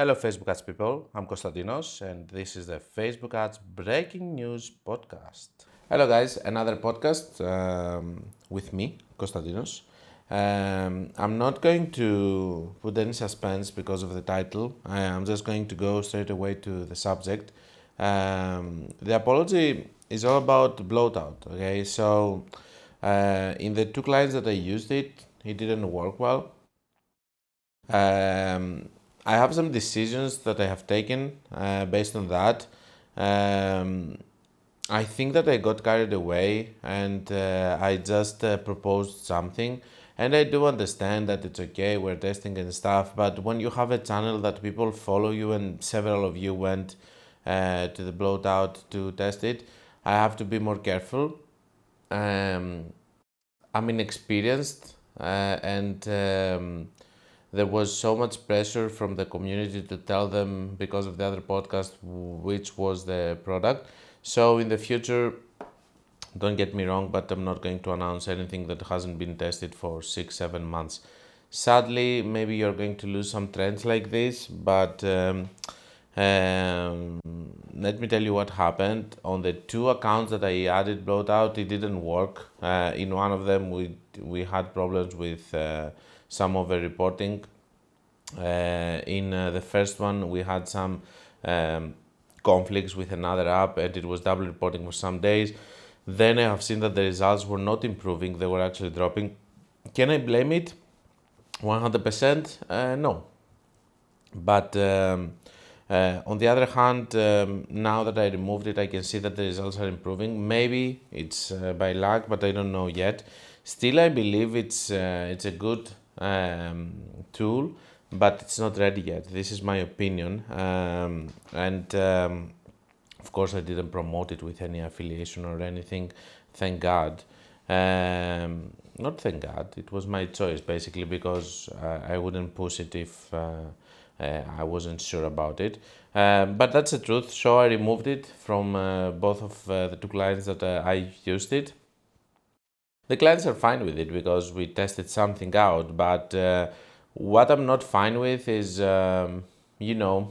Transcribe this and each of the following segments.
Hello, Facebook ads people. I'm Konstantinos, and this is the Facebook ads breaking news podcast. Hello, guys. Another podcast with me, Konstantinos. I'm not going to put any suspense because of the title. I'm just going to go straight away to the subject. The apology is all about bloat out. Okay, so in the two clients that I used it didn't work well. I have some decisions that I have taken based on that. Um, I think that I got carried away and I just proposed something. And I do understand that it's okay, we're testing and stuff, but when you have a channel that people follow you and several of you went to the bloat out to test it, I have to be more careful. Um, I'm inexperienced and there was so much pressure from the community to tell them because of the other podcast which was the product. So in the future, don't get me wrong, but I'm not going to announce anything that hasn't been tested for 6-7 months. Sadly, maybe you're going to lose some trends like this, but um, let me tell you what happened. On the two accounts that I added bloat out, it didn't work. In one of them, we had problems with some of the reporting. In the first one, we had some conflicts with another app, and it was double reporting for some days. Then I have seen that the results were not improving; they were actually dropping. Can I blame it? 100%? No. But on the other hand, now that I removed it, I can see that the results are improving. Maybe it's by luck, but I don't know yet. Still, I believe it's a good tool, but it's not ready yet. This is my opinion, and of course, I didn't promote it with any affiliation or anything. Thank God. Not thank God. It was my choice basically because I wouldn't push it if I wasn't sure about it. But that's the truth. So I removed it from both of the two clients that I used it. The clients are fine with it because we tested something out. But what I'm not fine with is, you know,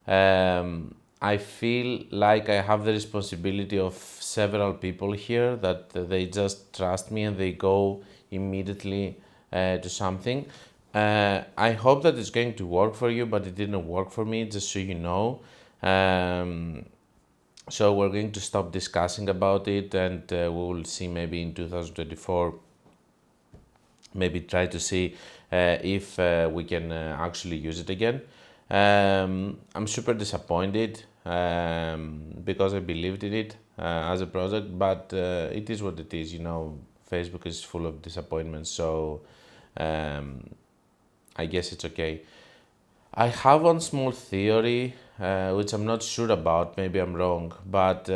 I feel like I have the responsibility of several people here that they just trust me and they go immediately to something. I hope that it's going to work for you, but it didn't work for me, just so you know. So we're going to stop discussing about it and we will see maybe in 2024, maybe try to see if we can actually use it again. I'm super disappointed because I believed in it as a project, but it is what it is. You know, Facebook is full of disappointments, so um, I guess it's okay. I have one small theory, which I'm not sure about. Maybe I'm wrong, but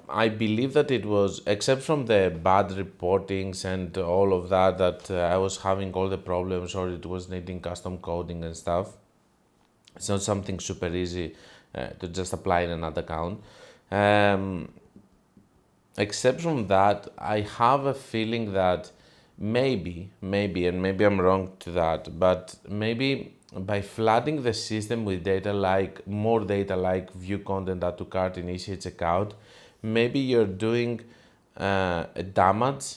I believe that it was, except from the bad reportings and all of that, that I was having all the problems or it was needing custom coding and stuff. It's not something super easy to just apply in another account. Um, except from that, I have a feeling that maybe, and maybe I'm wrong to that, but maybe by flooding the system with data like more data like view content, add to cart, initiate checkout, maybe you're doing damage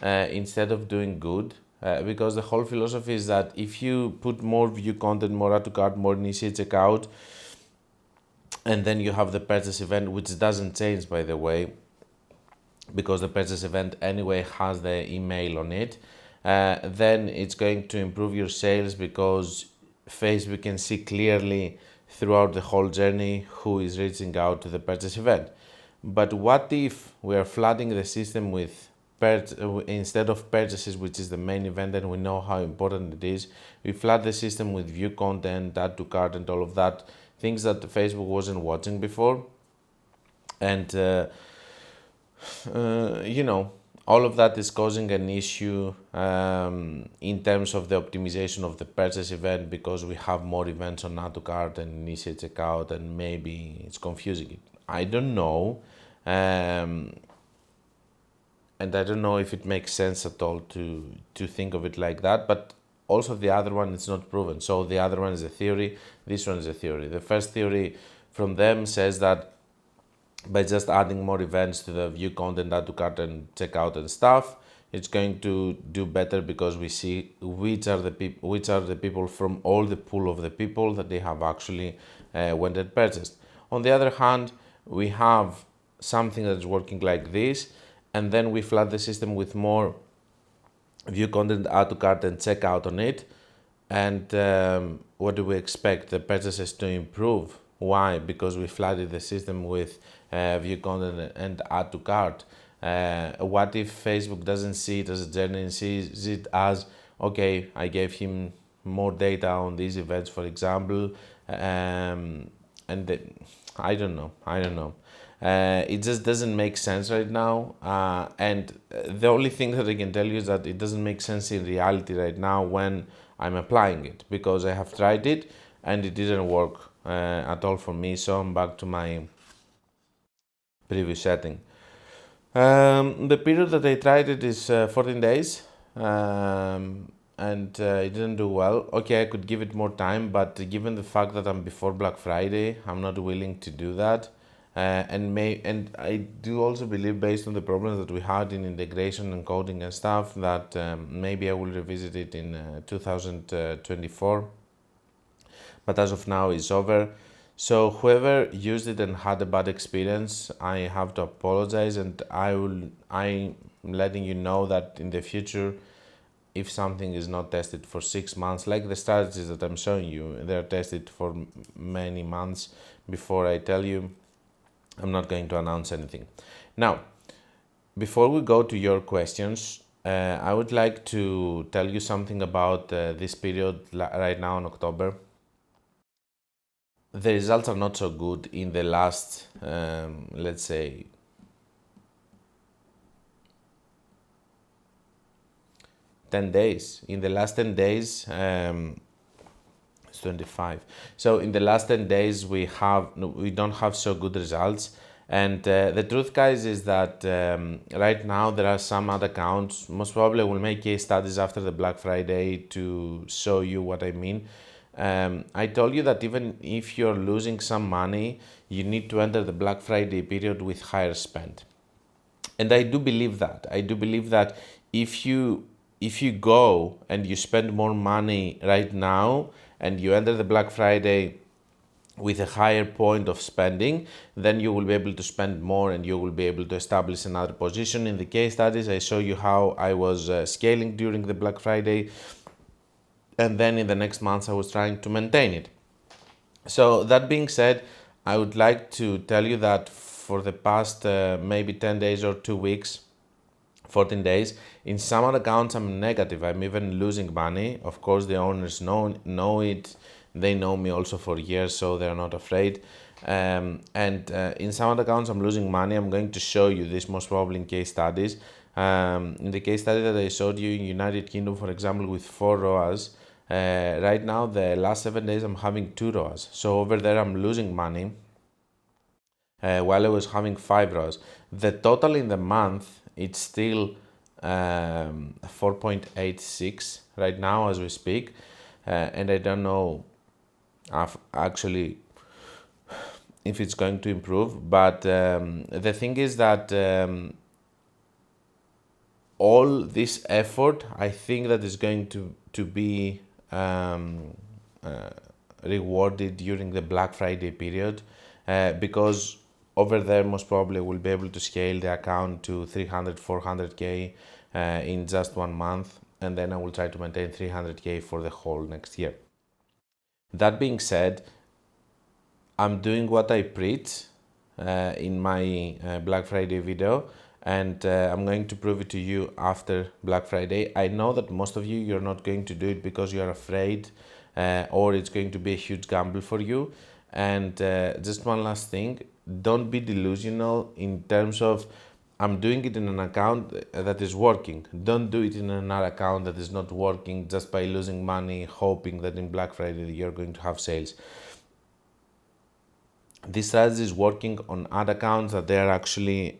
instead of doing good. Because the whole philosophy is that if you put more view content, more add to cart, more initiate checkout, and then you have the purchase event, which doesn't change by the way, because the purchase event anyway has the email on it, then it's going to improve your sales because Facebook can see clearly throughout the whole journey who is reaching out to the purchase event. But what if we are flooding the system with instead of purchases, which is the main event and we know how important it is, we flood the system with view content, add to cart, and all of that, things that Facebook wasn't watching before. And you know, all of that is causing an issue in terms of the optimization of the purchase event because we have more events on add to cart and initiate checkout, and maybe it's confusing it. I don't know. And I don't know if it makes sense at all to think of it like that, but also the other one is not proven. So the other one is a theory, this one is a theory. The first theory from them says that by just adding more events to the view content, add to cart and checkout and stuff, it's going to do better because we see which are the people from all the pool of the people that they have actually went and purchased. On the other hand, we have something that's working like this, and then we flood the system with more view content, add to cart and checkout on it. And what do we expect? The purchases to improve. Why? Because we flooded the system with view content and add to cart. What if Facebook doesn't see it as a journey and sees it as, okay, I gave him more data on these events, for example, I don't know. It just doesn't make sense right now. And the only thing that I can tell you is that it doesn't make sense in reality right now when I'm applying it, because I have tried it and it didn't work at all for me. So I'm back to my previous setting. The period that I tried it is 14 days. And it didn't do well. Okay, I could give it more time, but given the fact that I'm before Black Friday, I'm not willing to do that. And I do also believe, based on the problems that we had in integration and coding and stuff, that maybe I will revisit it in 2024. But as of now, it's over. So whoever used it and had a bad experience, I have to apologize, and I'm letting you know that in the future, if something is not tested for 6 months, like the strategies that I'm showing you, they're tested for many months before I tell you, I'm not going to announce anything. Now, before we go to your questions, I would like to tell you something about this period right now in October. The results are not so good in the last, let's say, 10 days. In the last 10 days, it's 25. So in the last 10 days, we don't have so good results. And the truth, guys, is that right now there are some ad accounts. Most probably, we'll make case studies after the Black Friday to show you what I mean. I told you that even if you're losing some money, you need to enter the Black Friday period with higher spend. And I do believe that. I do believe that if you go and you spend more money right now and you enter the Black Friday with a higher point of spending, then you will be able to spend more and you will be able to establish another position. In the case studies, I show you how I was scaling during the Black Friday, and then in the next months I was trying to maintain it. So that being said, I would like to tell you that for the past maybe 10 days or 2 weeks, 14 days, in some other accounts I'm negative. I'm even losing money. Of course, the owners know it. They know me also for years, so they're not afraid. In some other accounts I'm losing money. I'm going to show you this most probably in case studies. In the case study that I showed you in United Kingdom, for example, with 4 ROAS, right now the last 7 days I'm having 2 ROAS. So over there I'm losing money while I was having 5 ROAS. The total in the month, it's still 4.86 right now as we speak, and I don't know actually if it's going to improve, but the thing is that all this effort, I think that is going to be rewarded during the Black Friday period, because over there most probably we'll be able to scale the account to 300, 400k in just 1 month, and then I will try to maintain 300k for the whole next year. That being said, I'm doing what I preach in my Black Friday video, and I'm going to prove it to you after Black Friday. I know that most of you're not going to do it because you're afraid or it's going to be a huge gamble for you. And just one last thing, don't be delusional in terms of I'm doing it in an account that is working. Don't do it in another account that is not working just by losing money, hoping that in Black Friday you're going to have sales. This strategy is working on ad accounts that they are actually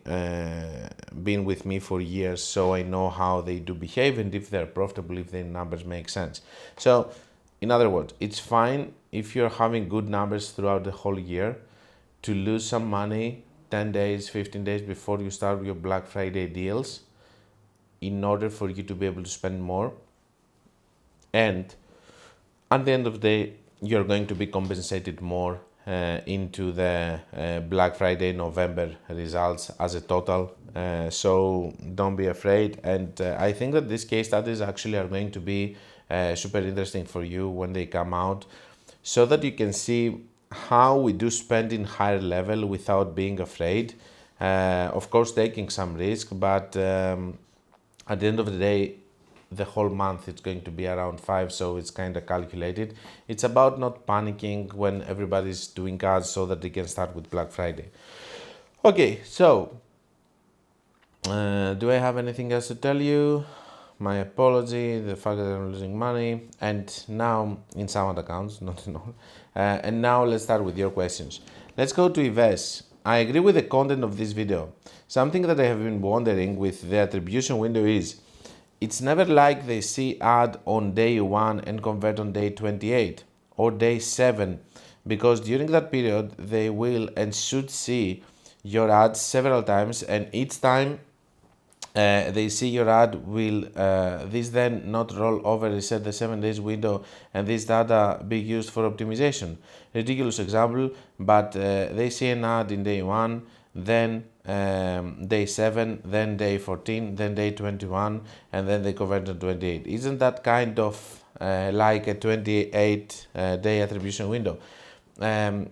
been with me for years, so I know how they do behave and if they're profitable, if their numbers make sense. So in other words, it's fine if you're having good numbers throughout the whole year to lose some money 10 days, 15 days before you start your Black Friday deals in order for you to be able to spend more. And at the end of the day, you're going to be compensated more into the Black Friday November results as a total. So don't be afraid. And I think that these case studies actually are going to be super interesting for you when they come out, so that you can see how we do spend in higher level without being afraid. Of course, taking some risk, but at the end of the day, the whole month it's going to be around 5, so it's kind of calculated. It's about not panicking when everybody's doing ads so that they can start with Black Friday. Okay, so do I have anything else to tell you? My apology, the fact that I'm losing money, and now in some accounts, not in all. And now let's start with your questions. Let's go to Yves. I agree with the content of this video. Something that I have been wondering with the attribution window is, it's never like they see ad on day 1 and convert on day 28 or day 7, because during that period they will and should see your ads several times, and each time they see your ad, will this then not roll over, reset the 7 days window, and this data be used for optimization? Ridiculous example, but they see an ad in day 1, then day 7, then day 14, then day 21, and then they convert to 28. Isn't that kind of like a 28 day attribution window? I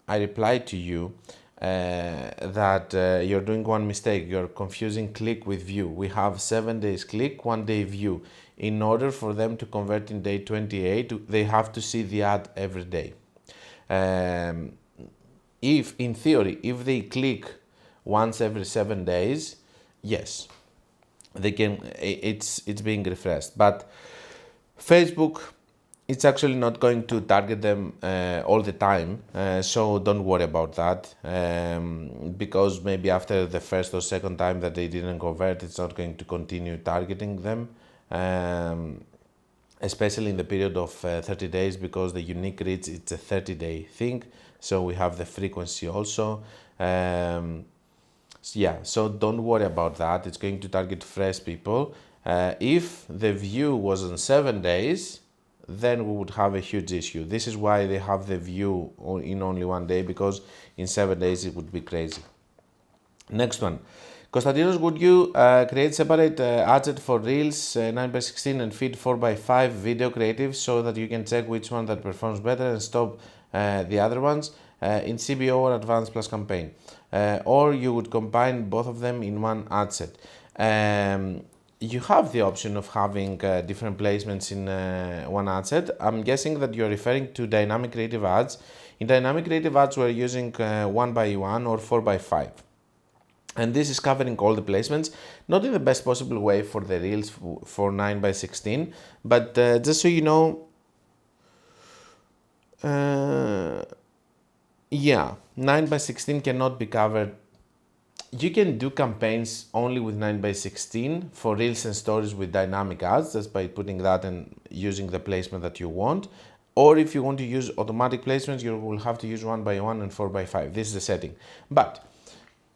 replied to you that you're doing one mistake. You're confusing click with view. We have 7 days click, 1 day view. In order for them to convert in day 28, they have to see the ad every day. If in theory, if they click once every 7 days, yes, they can. It's being refreshed. But Facebook, it's actually not going to target them all the time, so don't worry about that, because maybe after the first or second time that they didn't convert, it's not going to continue targeting them, especially in the period of 30 days, because the unique reach, it's a 30-day thing, so we have the frequency also. Yeah, so don't worry about that. It's going to target fresh people. If the view was on 7 days, then we would have a huge issue. This is why they have the view in only 1 day, because in 7 days it would be crazy. Next one. Konstantinos, would you create separate ad set for Reels 9x16 and feed 4x5 video creatives so that you can check which one that performs better and stop the other ones in CBO or Advanced Plus campaign? Or you would combine both of them in one ad set? You have the option of having different placements in one ad set. I'm guessing that you're referring to dynamic creative ads. In dynamic creative ads, we're using 1x1 or 4x5. And this is covering all the placements, not in the best possible way for the Reels for 9x16, but just so you know, yeah, 9x16 cannot be covered. You can do campaigns only with 9x16 for Reels and Stories with dynamic ads, just by putting that and using the placement that you want. Or if you want to use automatic placements, you will have to use 1x1 and 4x5. This is the setting. But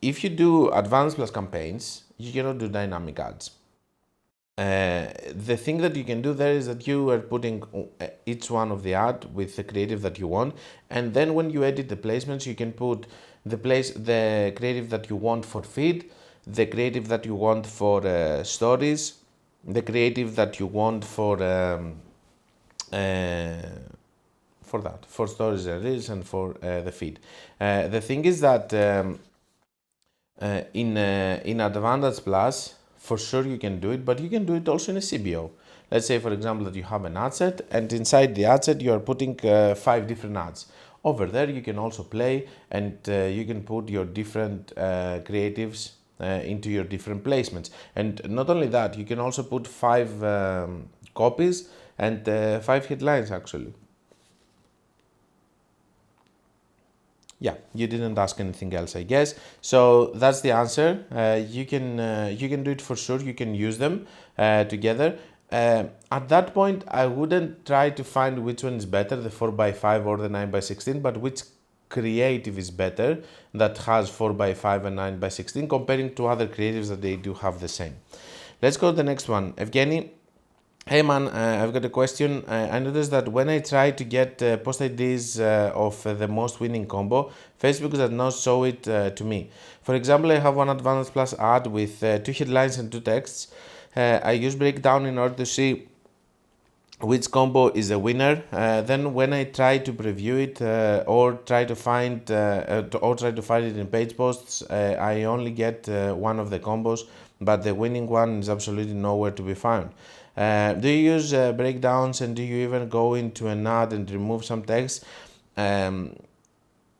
if you do Advanced Plus campaigns, you cannot do dynamic ads. The thing that you can do there is that you are putting each one of the ad with the creative that you want, and then when you edit the placements, you can put the creative that you want for feed, the creative that you want for stories, the creative that you want for stories and reels, and for the feed. The thing is that in Advantage Plus, for sure you can do it, but you can do it also in a CBO. Let's say, for example, that you have an ad set, and inside the ad set you are putting 5 different ads. Over there you can also play, and you can put your different creatives into your different placements. And not only that, you can also put 5 copies and 5 headlines actually. Yeah, you didn't ask anything else, I guess. So that's the answer. You can do it for sure. You can use them together. At that point, I wouldn't try to find which one is better, the 4x5 or the 9x16, but which creative is better that has 4x5 and 9x16 comparing to other creatives that they do have the same. Let's go to the next one. Evgeny, hey man, I've got a question. I noticed that when I try to get post IDs of the most winning combo, Facebook does not show it to me. For example, I have one Advanced Plus ad with 2 headlines and 2 texts. I use breakdown in order to see which combo is a winner. Then when I try to preview it or try to find it in page posts, I only get one of the combos, but the winning one is absolutely nowhere to be found. Do you use breakdowns, and do you even go into an ad and remove some text?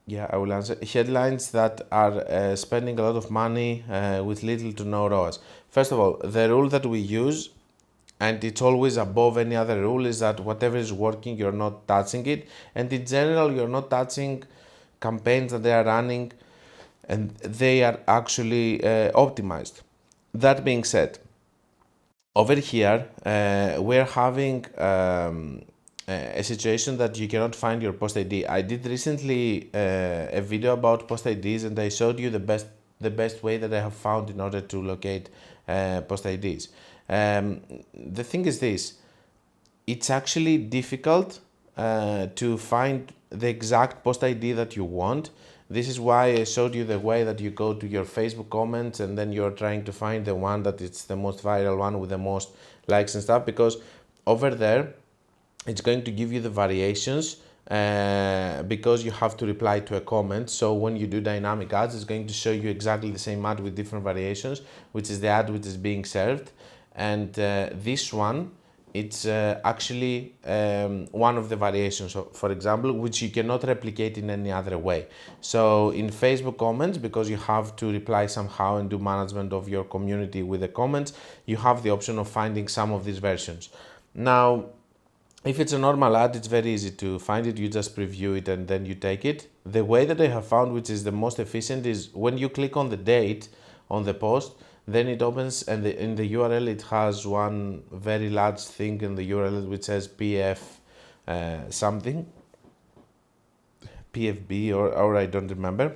Yeah, I will answer. Headlines that are spending a lot of money with little to no ROAS. First of all, the rule that we use, and it's always above any other rule, is that whatever is working, you're not touching it. And in general, you're not touching campaigns that they are running and they are actually optimized. That being said, over here, we're having a situation that you cannot find your post ID. I did recently a video about post IDs, and I showed you the best way that I have found in order to locate post IDs. The thing is this: it's actually difficult to find the exact post ID that you want. This is why I showed you the way that you go to your Facebook comments and then you're trying to find the one that it's the most viral one with the most likes and stuff, because over there it's going to give you the variations because you have to reply to a comment. So when you do dynamic ads, it's going to show you exactly the same ad with different variations, which is the ad which is being served. And this one, it's actually one of the variations, for example, which you cannot replicate in any other way. So in Facebook comments, because you have to reply somehow and do management of your community with the comments, you have the option of finding some of these versions. Now, if it's a normal ad, it's very easy to find it. You just preview it and then you take it. The way that I have found, which is the most efficient, is when you click on the date on the post, then it opens, and in the URL it has one very large thing in the URL which says PF something, PFB or I don't remember,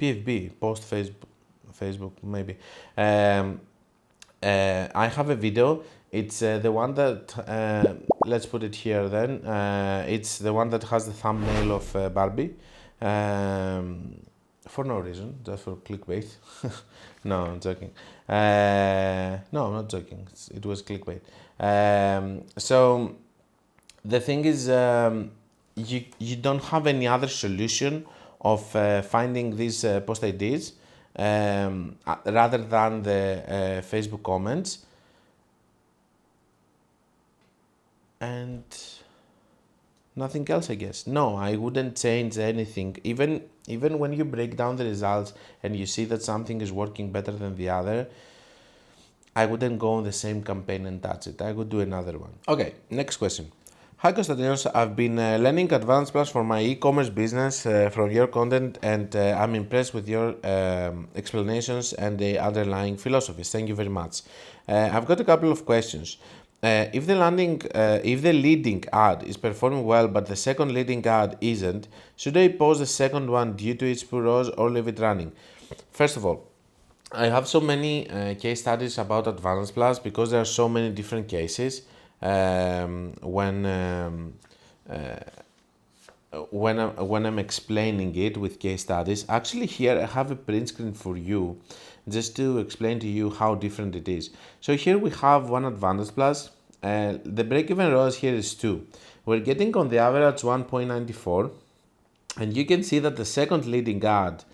PFB, post Facebook maybe. I have a video. It's the one that, let's put it here then. It's the one that has the thumbnail of Barbie. For no reason, just for clickbait. No, I'm joking. No, I'm not joking. It was clickbait. So the thing is, you don't have any other solution of finding these post IDs rather than the Facebook comments. And nothing else, I guess. No, I wouldn't change anything. Even when you break down the results and you see that something is working better than the other, I wouldn't go on the same campaign and touch it. I would do another one. Okay, next question. Hi Konstantinos, I've been learning Advanced Plus for my e-commerce business from your content, and I'm impressed with your explanations and the underlying philosophies. Thank you very much. I've got a couple of questions. If the leading ad is performing well but the second leading ad isn't, should I pause the second one due to its poor ROAS or leave it running? First of all, I have so many case studies about Advanced Plus because there are so many different cases when I'm explaining it with case studies. Actually, here I have a print screen for you just to explain to you how different it is. So here we have one Advanced Plus. The break-even ROAS here is 2. We're getting on the average 1.94, and you can see that the second leading ad,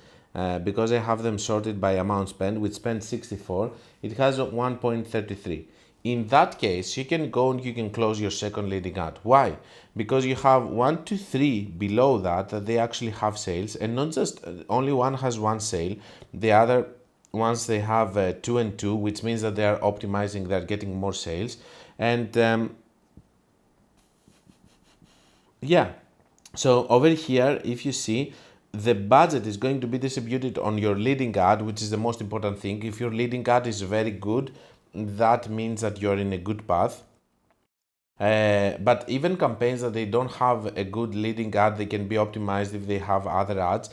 because I have them sorted by amount spent, which spent 64, it has 1.33. In that case, you can go and you can close your second leading ad. Why? Because you have 1, 2, 3 below that they actually have sales, and not just only one has one sale, the other ones they have 2 and 2, which means that they are optimizing, they're getting more sales. And yeah, so over here, if you see, the budget is going to be distributed on your leading ad, which is the most important thing. If your leading ad is very good, that means that you're in a good path. But even campaigns that they don't have a good leading ad, they can be optimized if they have other ads.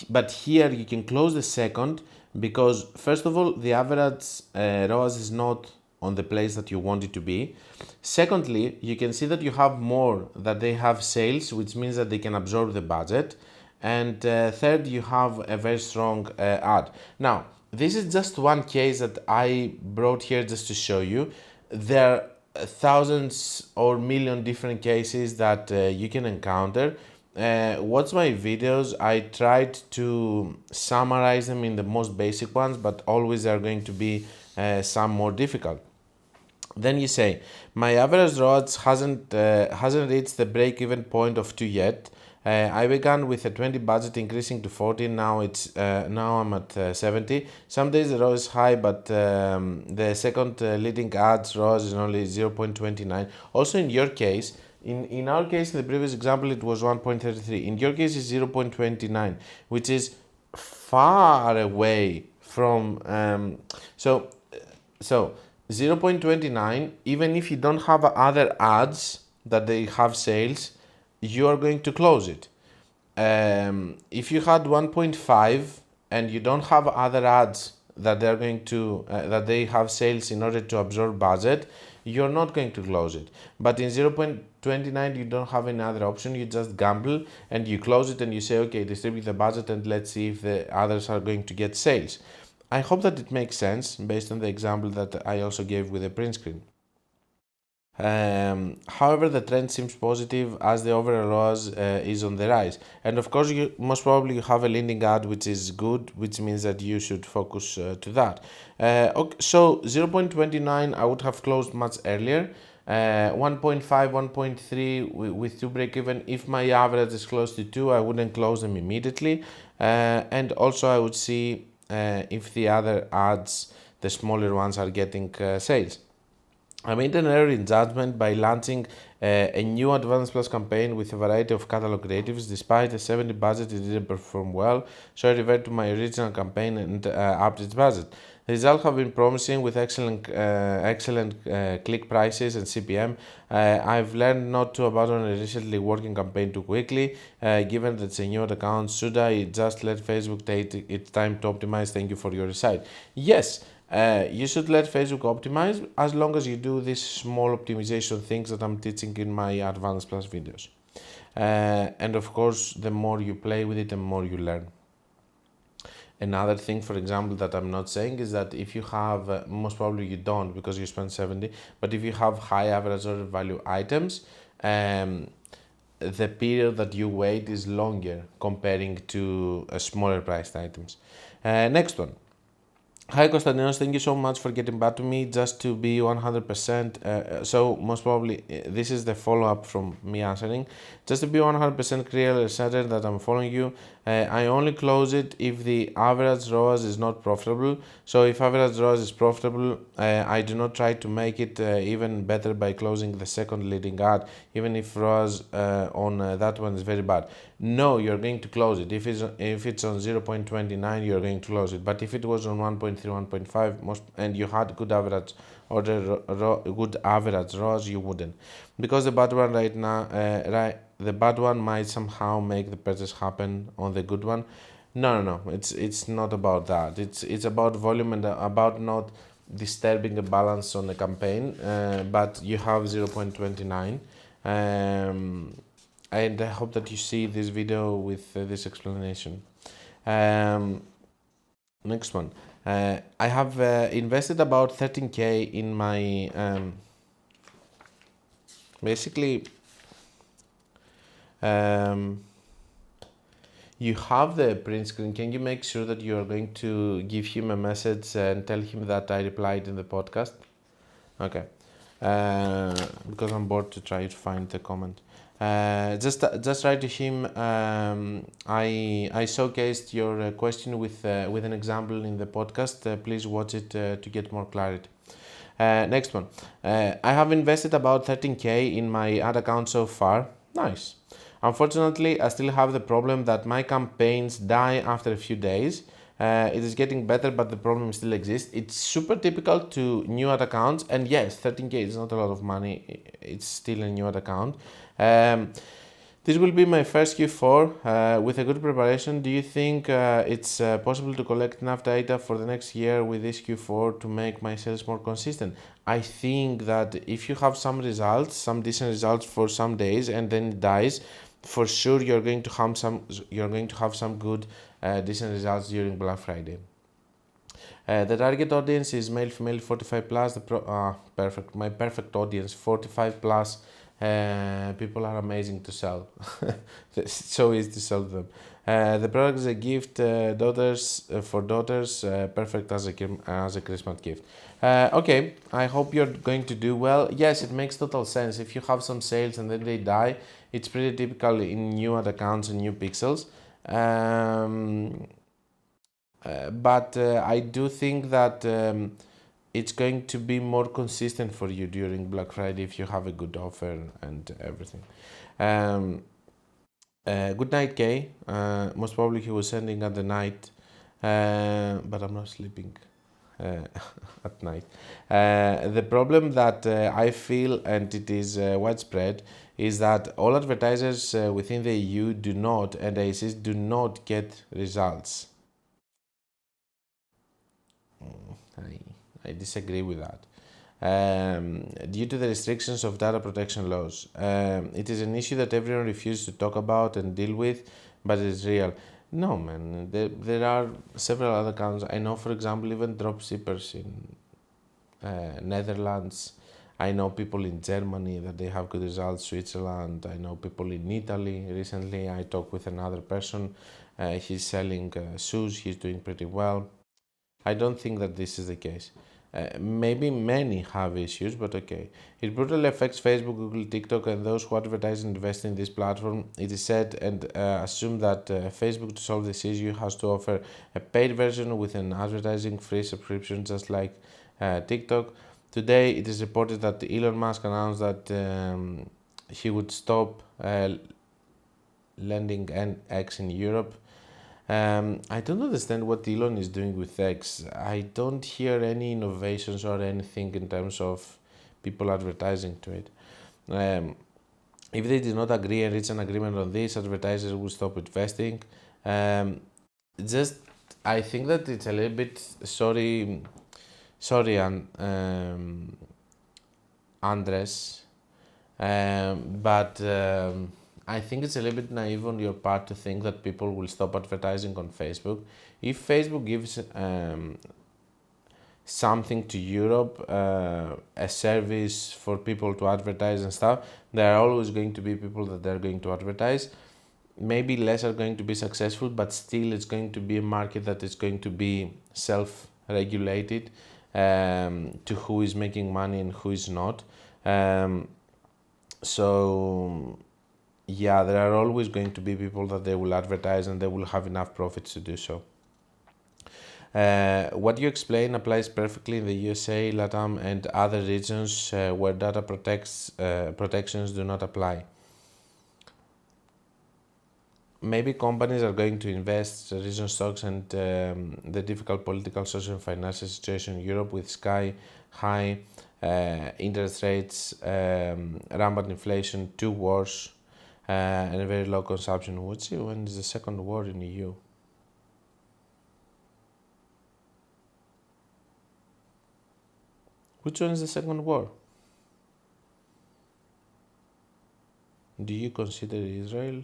But here you can close the second because, first of all, the average ROAS is not on the place that you want it to be. Secondly, you can see that you have more, that they have sales, which means that they can absorb the budget. And third, you have a very strong ad. Now, this is just one case that I brought here just to show you. There are thousands or million different cases that you can encounter. Watch my videos. I tried to summarize them in the most basic ones, but always are going to be some more difficult. Then you say, my average ROAS hasn't reached the break-even point of 2 yet. I began with a 20 budget increasing to 40. Now I'm at 70. Some days the ROAS is high, but the second leading ads ROAS is only 0.29. Also in your case, in our case, in the previous example, it was 1.33. In your case, it's 0.29, which is far away from so 0.29, even if you don't have other ads that they have sales, you are going to close it. If you had 1.5 and you don't have other ads that they are going to that they have sales in order to absorb budget, you're not going to close it. But in 0.29 you don't have any other option. You just gamble and you close it and you say, okay, distribute the budget and let's see if the others are going to get sales. I hope that it makes sense based on the example that I also gave with the print screen. However, the trend seems positive as the overall ROAS is on the rise. And of course, you most probably have a leading ad which is good, which means that you should focus to that. Okay, so 0.29 I would have closed much earlier. 1.5, 1.3 with 2 break even. If my average is close to 2, I wouldn't close them immediately. And also I would see if the other ads, the smaller ones, are getting sales. I made an error in judgment by launching a new Advanced Plus campaign with a variety of catalog creatives. Despite a 70 budget, it didn't perform well, so I reverted to my original campaign and upped its budget. The results have been promising with excellent click prices and CPM. I've learned not to abandon a recently working campaign too quickly, given that it's a new account. Should I just let Facebook take its time to optimize? Thank you for your insight. Yes. You should let Facebook optimize as long as you do these small optimization things that I'm teaching in my Advanced Plus videos. And of course, the more you play with it, the more you learn. Another thing, for example, that I'm not saying is that if you have, most probably you don't because you spend 70, but if you have high average order value items, the period that you wait is longer comparing to smaller priced items. Next one. Hi Konstantinos, thank you so much for getting back to me. Just to be 100%, so most probably this is the follow-up from me answering. Just to be 100% clear and certain that I'm following you, I only close it if the average ROAS is not profitable. So if average ROAS is profitable, I do not try to make it even better by closing the second leading ad, even if ROAS on that one is very bad. No, you're going to close it. If it's on 0.29, you're going to close it. But if it was on 1.3, 1.5, and you had good average good average ROAS, you wouldn't, because the bad one right now, the bad one might somehow make the purchase happen on the good one. No. It's not about that. It's about volume and about not disturbing the balance on the campaign. But you have 0.29. And I hope that you see this video with this explanation. Next one. I have invested about 13k in my basically you have the print screen. Can you make sure that you are going to give him a message and tell him that I replied in the podcast? Okay. Because I'm bored to try to find the comment. Just write to him. I showcased your question with an example in the podcast. Please watch it to get more clarity. Next one. I have invested about 13k in my ad account so far. Nice. Unfortunately, I still have the problem that my campaigns die after a few days. It is getting better, but the problem still exists. It's super typical to new ad accounts, and yes, 13K is not a lot of money. It's still a new ad account. Um, this will be my first Q4 with a good preparation. Do you think it's possible to collect enough data for the next year with this Q4 to make my sales more consistent? I think that if you have some results, some decent results for some days, and then it dies, for sure you're going to have some. You're going to have some good, decent results during Black Friday. The target audience is male, female, 45 plus. Perfect. My perfect audience, 45 plus. People are amazing to sell. It's so easy to sell them. The product is a gift, daughters for daughters, perfect as a Christmas gift. Okay, I hope you're going to do well. Yes, it makes total sense. If you have some sales and then they die, it's pretty typical in new ad accounts and new pixels. Um, but I do think that it's going to be more consistent for you during Black Friday if you have a good offer and everything. Um, Good night, Kay. Most probably he was sending at the night, but I'm not sleeping uh, at night. The problem that I feel, and it is widespread, is that all advertisers within the EU do not, and I insist, do not get results. I disagree with that. Due to the restrictions of data protection laws. It is an issue that everyone refuses to talk about and deal with, but it's real. No, man, there are several other accounts. I know, for example, even dropshippers in Netherlands. I know people in Germany that they have good results, Switzerland. I know people in Italy. Recently, I talked with another person. He's selling shoes, he's doing pretty well. I don't think that this is the case. Maybe many have issues, but okay. It brutally affects Facebook, Google, TikTok, and those who advertise and invest in this platform. It is said and assumed that Facebook, to solve this issue, has to offer a paid version with an advertising free subscription, just like TikTok. Today, it is reported that Elon Musk announced that he would stop lending X in Europe. I don't understand what Elon is doing with X. I don't hear any innovations or anything in terms of people advertising to it. Um, if they do not agree and reach an agreement on this, advertisers will stop investing. Um, just, I think that it's a little bit sorry, Andres, but I think it's a little bit naive on your part to think that people will stop advertising on Facebook. If Facebook gives something to Europe, a service for people to advertise and stuff, there are always going to be people that they're going to advertise. Maybe less are going to be successful, but still it's going to be a market that is going to be self-regulated to who is making money and who is not. So yeah, there are always going to be people that they will advertise and they will have enough profits to do so. What you explain applies perfectly in the USA, LATAM, and other regions where data protections do not apply. Maybe companies are going to invest region stocks and the difficult political, social, and financial situation in Europe with sky high interest rates, rampant inflation, two wars, and a very low consumption. Let's see, when is the second war in EU? Which one is the second war? Do you consider Israel?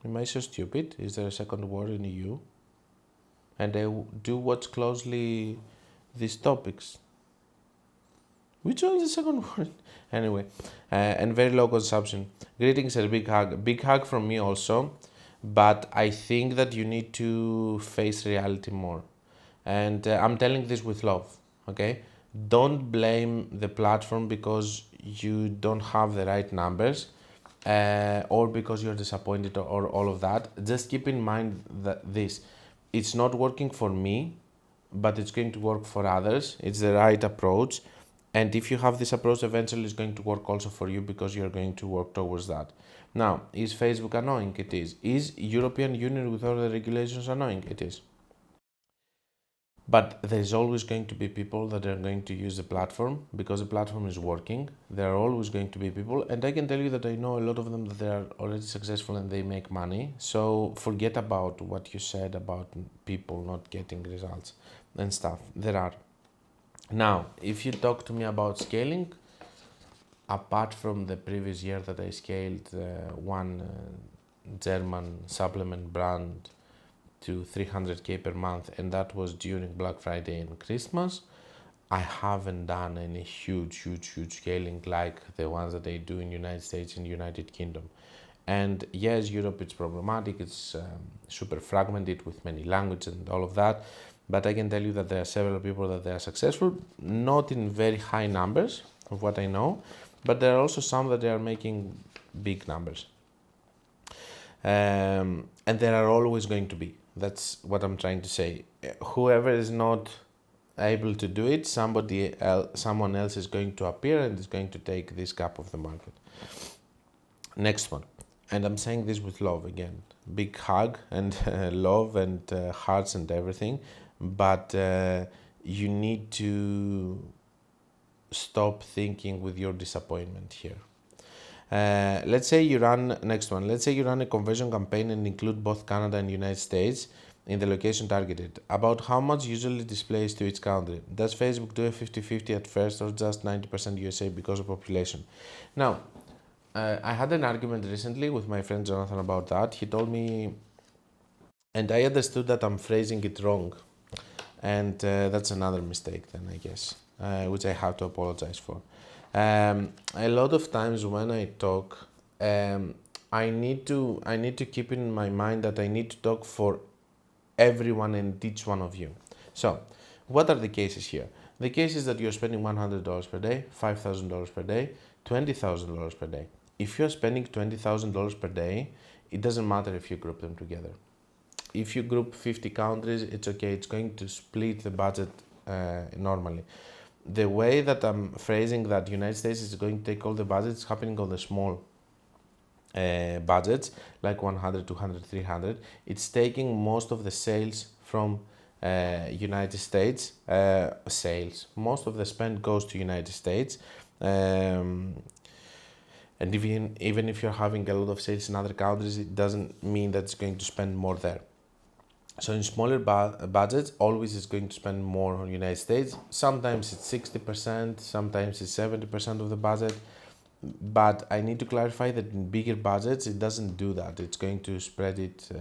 Am I so stupid? Is there a second war in EU? And I do watch closely these topics. Which one is the second one? Anyway, and very low consumption. Greetings and a big hug. Big hug from me also. But I think that you need to face reality more. And I'm telling this with love, okay? Don't blame the platform because you don't have the right numbers or because you're disappointed or all of that. Just keep in mind that it's not working for me, but it's going to work for others. It's the right approach. And if you have this approach, eventually it's going to work also for you because you're going to work towards that. Now, is Facebook annoying? It is. Is European Union with all the regulations annoying? It is. But there's always going to be people that are going to use the platform because the platform is working. There are always going to be people, and I can tell you that I know a lot of them that they are already successful and they make money. So forget about what you said about people not getting results and stuff. There are. Now, if you talk to me about scaling, apart from the previous year that I scaled one German supplement brand to 300k per month, and that was during Black Friday and Christmas, I haven't done any huge scaling like the ones that they do in United States and United Kingdom. And yes, Europe it's problematic, it's super fragmented with many languages and all of that, but I can tell you that there are several people that they are successful, not in very high numbers of what I know, but there are also some that they are making big numbers. And there are always going to be. That's what I'm trying to say. Whoever is not able to do it, someone else is going to appear and is going to take this gap of the market. Next one, and I'm saying this with love again. Big hug and love and hearts and everything, but you need to stop thinking with your disappointment here. Let's say you run a conversion campaign and include both Canada and United States in the location targeted. About how much usually displays to each country? Does Facebook do a 50-50 at first or just 90% USA because of population? Now, I had an argument recently with my friend Jonathan about that. He told me, and I understood that I'm phrasing it wrong. And that's another mistake then, I guess, which I have to apologize for. A lot of times when I talk, I need to keep in my mind that I need to talk for everyone and each one of you. So, what are the cases here? The case is that you're spending $100 per day, $5,000 per day, $20,000 per day. If you're spending $20,000 per day, it doesn't matter if you group them together. If you group 50 countries, it's okay. It's going to split the budget normally. The way that I'm phrasing that United States is going to take all the budgets, happening on the small budgets, like 100, 200, 300. It's taking most of the sales from United States. Most of the spend goes to United States. And even if you're having a lot of sales in other countries, it doesn't mean that it's going to spend more there. So in smaller budgets, always is going to spend more on United States. Sometimes it's 60%, sometimes it's 70% of the budget. But I need to clarify that in bigger budgets, it doesn't do that. It's going to spread it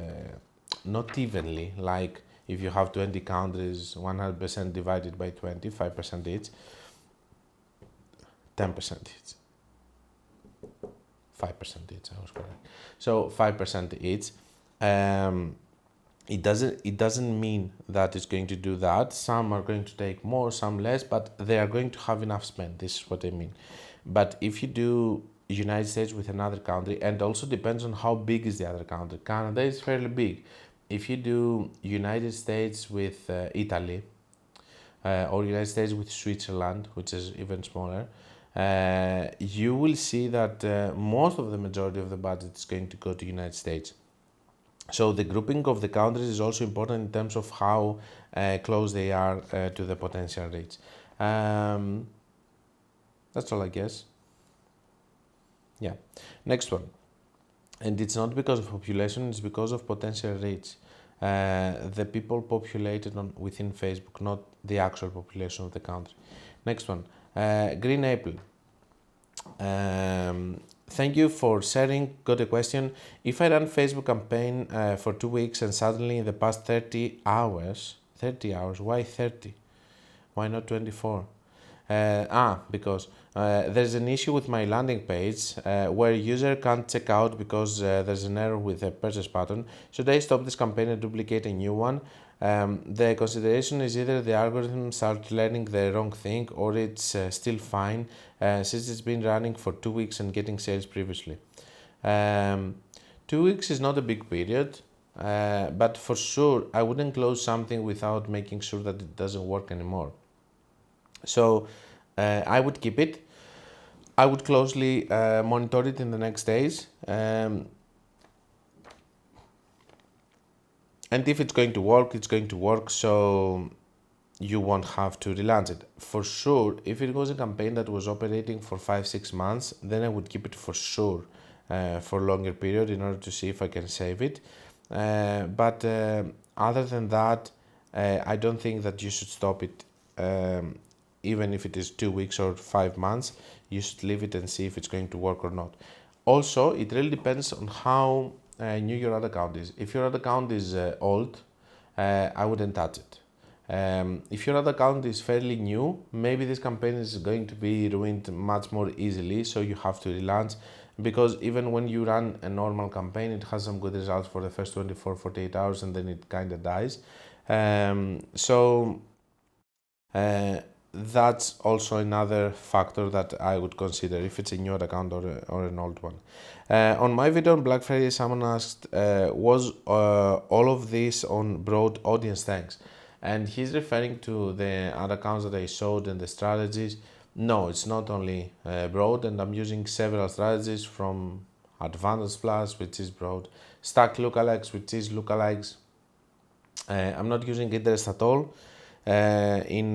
not evenly, like if you have 20 countries, 100% divided by 20, 5% each, 10% each. 5% each, I was correct. So 5% each. It doesn't mean that it's going to do that. Some are going to take more, some less, but they are going to have enough spend. This is what I mean. But if you do United States with another country, and also depends on how big is the other country. Canada is fairly big. If you do United States with Italy, or United States with Switzerland, which is even smaller, you will see that most of the majority of the budget is going to go to United States. So the grouping of the countries is also important in terms of how close they are to the potential reach. That's all, I guess. Yeah. Next one. And it's not because of population, it's because of potential reach. The people populated within Facebook, not the actual population of the country. Next one. Green Apple. Thank you for sharing. Got a question. If I run Facebook campaign for 2 weeks and suddenly in the past 30 hours, why 30? Why not 24? Because there's an issue with my landing page where user can't check out because there's an error with the purchase button. Should I stop this campaign and duplicate a new one? The consideration is either the algorithm starts learning the wrong thing or it's still fine since it's been running for 2 weeks and getting sales previously. 2 weeks is not a big period, but for sure I wouldn't close something without making sure that it doesn't work anymore. So I would keep it. I would closely monitor it in the next days. And if it's going to work, it's going to work. So you won't have to relaunch it. For sure, if it was a campaign that was operating for 5-6 months, then I would keep it for sure for a longer period in order to see if I can save it. But other than that, I don't think that you should stop it. Even if it is 2 weeks or 5 months, you should leave it and see if it's going to work or not. Also, it really depends on how new your ad account is. If your ad account is old, I wouldn't touch it. If your ad account is fairly new, maybe this campaign is going to be ruined much more easily, so you have to relaunch, because even when you run a normal campaign, it has some good results for the first 24-48 hours and then it kind of dies. So that's also another factor that I would consider if it's a new account or an old one. On my video on Black Friday, someone asked, was all of this on broad audience? Thanks. And he's referring to the other accounts that I showed and the strategies. No, it's not only broad, and I'm using several strategies, from Advanced Plus, which is broad, Stack Lookalikes, which is lookalikes. I'm not using interest at all in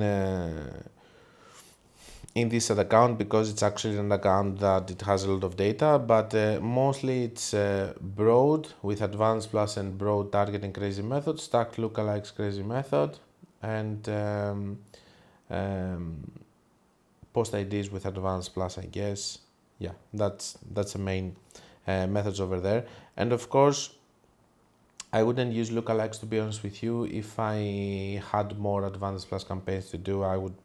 this ad account, because it's actually an account that it has a lot of data, but mostly it's broad with Advanced Plus and broad targeting crazy method, Stacked Lookalikes crazy method, and post IDs with Advanced Plus, I guess. Yeah, that's the main methods over there. And of course, I wouldn't use lookalikes, to be honest with you. If I had more Advanced Plus campaigns to do, I would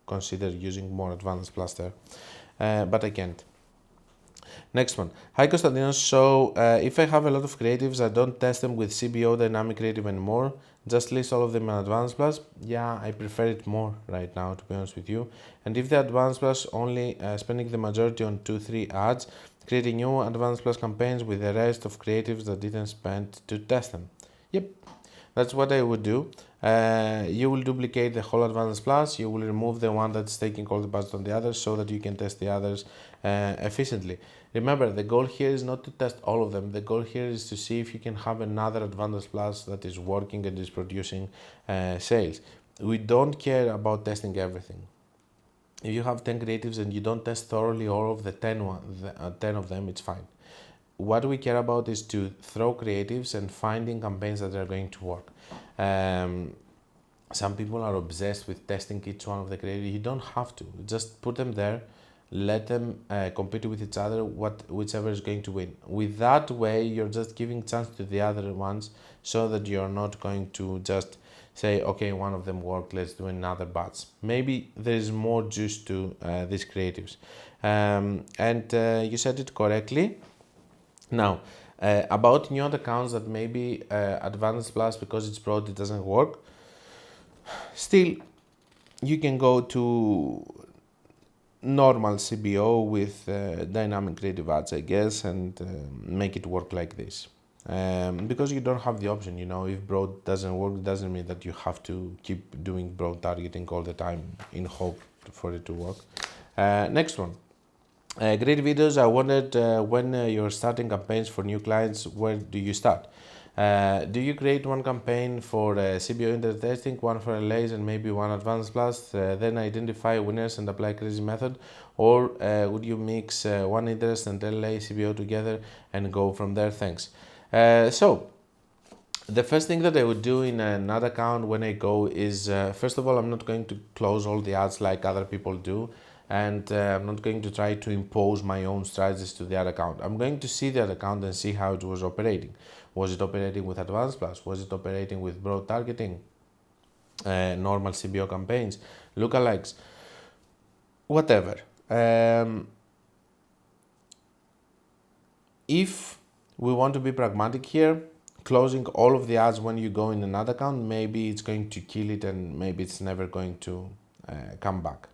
consider using more Advanced Plus there, but I can't. Next one. Hi Konstantinos. So if I have a lot of creatives, I don't test them with CBO dynamic creative anymore. Just list all of them in Advanced Plus. Yeah, I prefer it more right now, to be honest with you. And if the Advanced Plus only spending the majority on 2-3 ads, creating new Advanced Plus campaigns with the rest of creatives that didn't spend to test them. Yep, that's what I would do. You will duplicate the whole Advanced Plus. You will remove the one that's taking all the budget on the others, so that you can test the others efficiently. Remember, the goal here is not to test all of them. The goal here is to see if you can have another Advanced Plus that is working and is producing sales. We don't care about testing everything. If you have 10 creatives and you don't test thoroughly all of the 10 of them, it's fine. What we care about is to throw creatives and finding campaigns that are going to work. Some people are obsessed with testing each one of the creatives. You don't have to. Just put them there, let them compete with each other, whichever is going to win. With that way, you're just giving chance to the other ones, so that you're not going to just say, okay, one of them worked, let's do another batch. Maybe there's more juice to these creatives. And you said it correctly. Now, about new accounts that maybe Advanced Plus, because it's broad, it doesn't work. Still, you can go to normal CBO with dynamic creative ads, I guess, and make it work like this. Because you don't have the option, if broad doesn't work, it doesn't mean that you have to keep doing broad targeting all the time in hope for it to work. Next one. Great videos. I wondered when you're starting campaigns for new clients, where do you start? Do you create one campaign for CBO interest testing, one for LAs, and maybe one Advanced Plus, then identify winners and apply crazy method? Or would you mix one interest and LA CBO together and go from there? Thanks. So the first thing that I would do in an ad account when I go is, first of all, I'm not going to close all the ads like other people do. And I'm not going to try to impose my own strategies to the ad account. I'm going to see the ad account and see how it was operating. Was it operating with Advanced Plus? Was it operating with broad targeting? Normal CBO campaigns? Lookalikes? Whatever. If we want to be pragmatic here, closing all of the ads when you go in an ad account, maybe it's going to kill it and maybe it's never going to come back.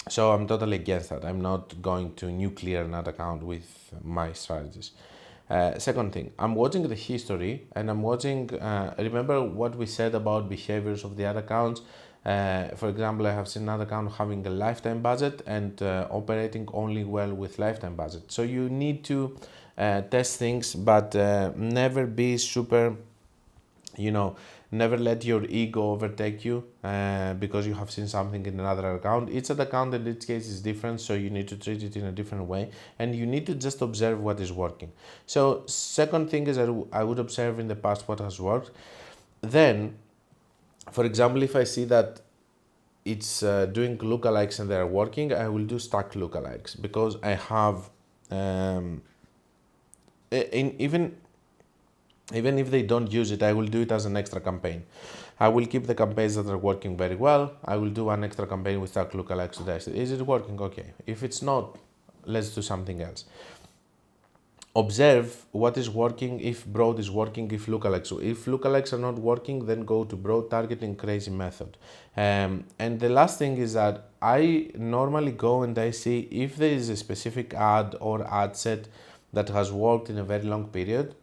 So I'm totally against that. I'm not going to nuclear an ad account with my strategies. Second thing, I'm watching the history and I'm watching, remember what we said about behaviors of the ad accounts. For example, I have seen another account having a lifetime budget and operating only well with lifetime budget. So you need to test things, but never be super, you know, never let your ego overtake you because you have seen something in another account. Each account in each case is different, so you need to treat it in a different way, and you need to just observe what is working. So second thing is I would observe in the past what has worked. Then, for example, if I see that it's doing lookalikes and they're working, I will do stack lookalikes, because I have even if they don't use it, I will do it as an extra campaign. I will keep the campaigns that are working very well. I will do an extra campaign with stack lookalikes to test it. Is it working? Okay. If it's not, let's do something else. Observe what is working, if broad is working, if lookalikes. So if lookalikes are not working, then go to broad targeting, crazy method. And the last thing is that I normally go and I see if there is a specific ad or ad set that has worked in a very long period.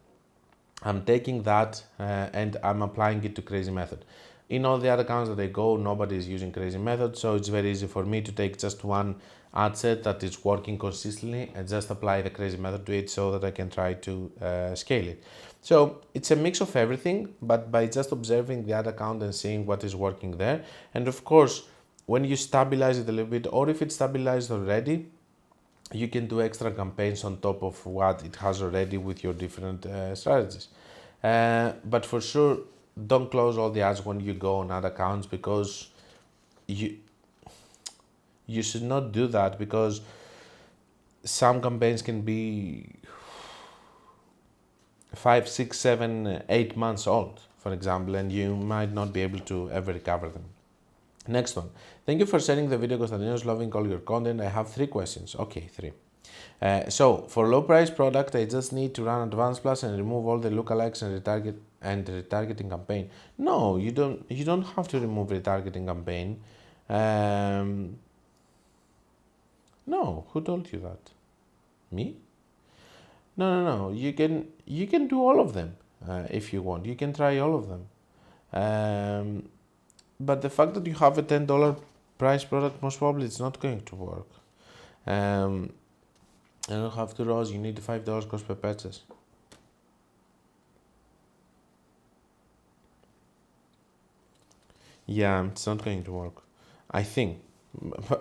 I'm taking that and I'm applying it to crazy method. In all the other accounts that I go, nobody is using crazy method, so it's very easy for me to take just one ad set that is working consistently and just apply the crazy method to it so that I can try to scale it. So it's a mix of everything, but by just observing the ad account and seeing what is working there. And of course, when you stabilize it a little bit, or if it's stabilized already, you can do extra campaigns on top of what it has already with your different strategies. But for sure, don't close all the ads when you go on ad accounts, because you should not do that, because some campaigns can be 5, 6, 7, 8 months old, for example, and you might not be able to ever recover them. Next one. Thank you for sharing the video, Konstantinos. Loving all your content. I have 3 questions. Okay, 3. So for low price product, I just need to run Advanced Plus and remove all the lookalikes and retargeting campaign. No, you don't. You don't have to remove retargeting campaign. No, who told you that? Me? No. You can do all of them if you want. You can try all of them. But the fact that you have a $10 price product, most probably it's not going to work. And you have 2 rows, you need $5 cost per purchase. Yeah, it's not going to work, I think,